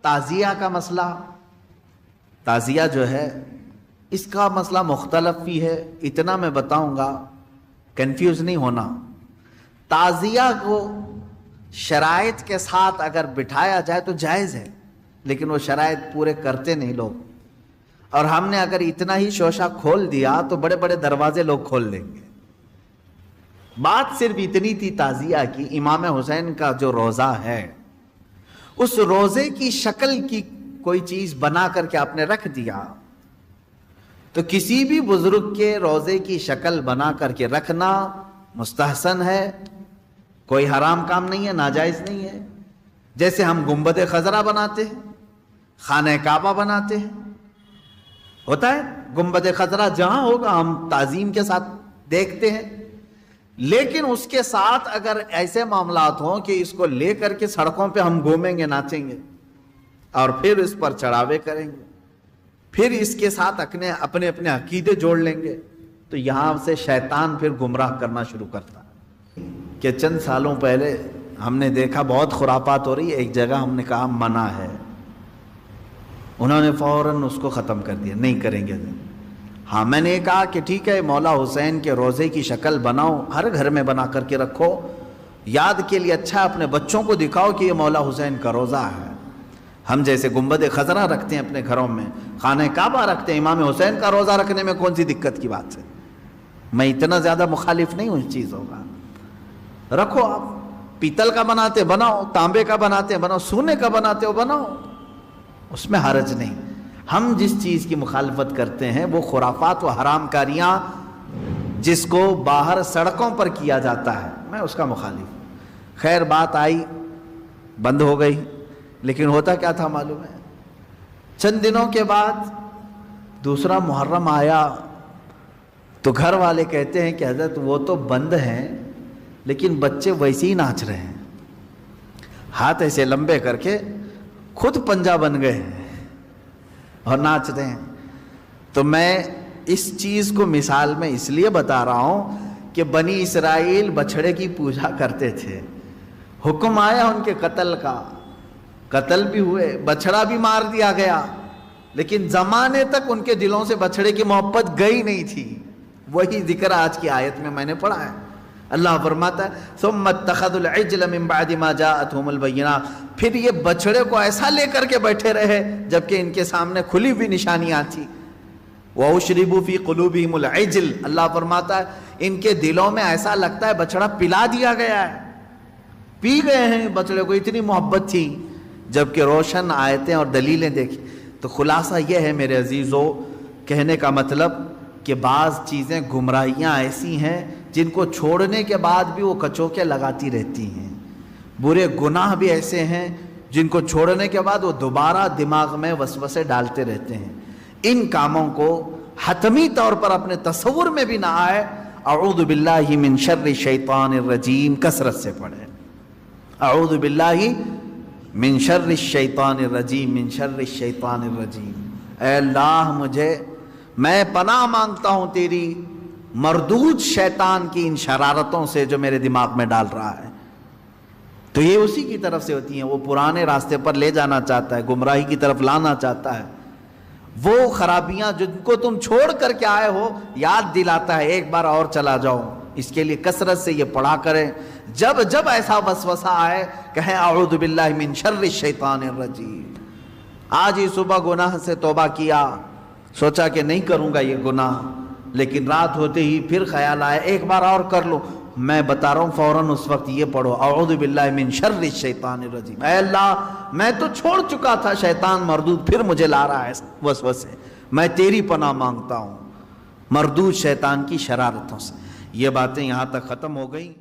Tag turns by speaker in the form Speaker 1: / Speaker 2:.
Speaker 1: تعزیہ کا مسئلہ، تعزیہ جو ہے اس کا مسئلہ مختلف بھی ہے، اتنا میں بتاؤں گا، کنفیوز نہیں ہونا۔ تعزیہ کو شرائط کے ساتھ اگر بٹھایا جائے تو جائز ہے، لیکن وہ شرائط پورے کرتے نہیں لوگ، اور ہم نے اگر اتنا ہی شوشہ کھول دیا تو بڑے بڑے دروازے لوگ کھول دیں گے۔ بات صرف اتنی تھی تعزیہ کی، امام حسین کا جو روضہ ہے اس روزے کی شکل کی کوئی چیز بنا کر کے آپ نے رکھ دیا، تو کسی بھی بزرگ کے روزے کی شکل بنا کر کے رکھنا مستحسن ہے، کوئی حرام کام نہیں ہے، ناجائز نہیں ہے۔ جیسے ہم گنبد خضرا بناتے ہیں، خانہ کعبہ بناتے ہیں، ہوتا ہے گنبد خضرا جہاں ہوگا ہم تعظیم کے ساتھ دیکھتے ہیں، لیکن اس کے ساتھ اگر ایسے معاملات ہوں کہ اس کو لے کر کے سڑکوں پہ ہم گھومیں گے، ناچیں گے، اور پھر اس پر چڑھاوے کریں گے، پھر اس کے ساتھ اپنے عقیدے جوڑ لیں گے، تو یہاں سے شیطان پھر گمراہ کرنا شروع کرتا ہے۔ کہ چند سالوں پہلے ہم نے دیکھا بہت خرافات ہو رہی ہے، ایک جگہ ہم نے کہا منع ہے، انہوں نے فوراً اس کو ختم کر دیا، نہیں کریں گے۔ ہاں میں نے کہا کہ ٹھیک ہے، مولا حسین کے روزے کی شکل بناؤ، ہر گھر میں بنا کر کے رکھو، یاد کے لیے اچھا ہے، اپنے بچوں کو دکھاؤ کہ یہ مولا حسین کا روزہ ہے۔ ہم جیسے گنبد خضرا رکھتے ہیں اپنے گھروں میں، خانہ کعبہ رکھتے ہیں، امام حسین کا روزہ رکھنے میں کون سی دقت کی بات ہے؟ میں اتنا زیادہ مخالف نہیں ہوں اس چیزوں کا، رکھو، آپ پیتل کا بناتے بناؤ، تانبے کا بناتے بناؤ، سونے کا بناتے ہو بناؤ، اس میں حرج نہیں۔ ہم جس چیز کی مخالفت کرتے ہیں وہ خرافات و حرام کاریاں جس کو باہر سڑکوں پر کیا جاتا ہے، میں اس کا مخالف ہوں۔ خیر بات آئی، بند ہو گئی، لیکن ہوتا کیا تھا معلوم ہے؟ چند دنوں کے بعد دوسرا محرم آیا تو گھر والے کہتے ہیں کہ حضرت وہ تو بند ہیں لیکن بچے ویسے ہی ناچ رہے ہیں، ہاتھ ایسے لمبے کر کے خود پنجہ بن گئے ہیں اور ناچ رہے ہیں۔ تو میں اس چیز کو مثال میں اس لیے بتا رہا ہوں کہ بنی اسرائیل بچھڑے کی پوجا کرتے تھے، حکم آیا ان کے قتل کا، قتل بھی ہوئے، بچھڑا بھی مار دیا گیا، لیکن زمانے تک ان کے دلوں سے بچھڑے کی محبت گئی نہیں تھی۔ وہی ذکر آج کی آیت میں میں نے پڑھا ہے، اللہ فرماتا ہے ثم اتخذوا العجل من بعد ما جاءتهم البینات، پھر یہ بچڑے کو ایسا لے کر کے بیٹھے رہے جبکہ ان کے سامنے کھلی ہوئی نشانیاں تھی۔ وَأُشْرِبُوا فِي قُلُوبِهِمُ الْعِجْلَ، اللہ فرماتا ہے ان کے دلوں میں ایسا لگتا ہے بچڑا پلا دیا گیا ہے، پی گئے ہیں بچڑے کو، اتنی محبت تھی، جبکہ روشن آیتیں اور دلیلیں دیکھی۔ تو خلاصہ یہ ہے میرے عزیزو، کہنے کا مطلب کہ بعض چیزیں گمراہیاں ایسی ہیں جن کو چھوڑنے کے بعد بھی وہ کچوکے لگاتی رہتی ہیں، برے گناہ بھی ایسے ہیں جن کو چھوڑنے کے بعد وہ دوبارہ دماغ میں وسوسے ڈالتے رہتے ہیں۔ ان کاموں کو حتمی طور پر اپنے تصور میں بھی نہ آئے۔ اعوذ باللہ من شر الشیطان الرجیم کثرت سے پڑھیں، اعوذ باللہ من شر الشیطان الرجیم، من شر الشیطان الرجیم۔ اے اللہ میں پناہ مانگتا ہوں تیری مردود شیطان کی ان شرارتوں سے جو میرے دماغ میں ڈال رہا ہے۔ تو یہ اسی کی طرف سے ہوتی ہیں، وہ پرانے راستے پر لے جانا چاہتا ہے، گمراہی کی طرف لانا چاہتا ہے۔ وہ خرابیاں جن کو تم چھوڑ کر کے آئے ہو یاد دلاتا ہے، ایک بار اور چلا جاؤ۔ اس کے لیے کثرت سے یہ پڑھا کریں، جب جب ایسا وسوسہ آئے کہیں اعوذ باللہ من شر الشیطان الرجیم۔ آج ہی صبح گناہ سے توبہ کیا، سوچا کہ نہیں کروں گا یہ گناہ، لیکن رات ہوتے ہی پھر خیال آیا ایک بار اور کر لو، میں بتا رہا ہوں فوراً اس وقت یہ پڑھو اعوذ باللہ من شر الشیطان الرجیم۔ اے اللہ میں تو چھوڑ چکا تھا شیطان مردود، پھر مجھے لا رہا ہے وسوسے، میں تیری پناہ مانگتا ہوں مردود شیطان کی شرارتوں سے۔ یہ باتیں یہاں تک ختم ہو گئیں۔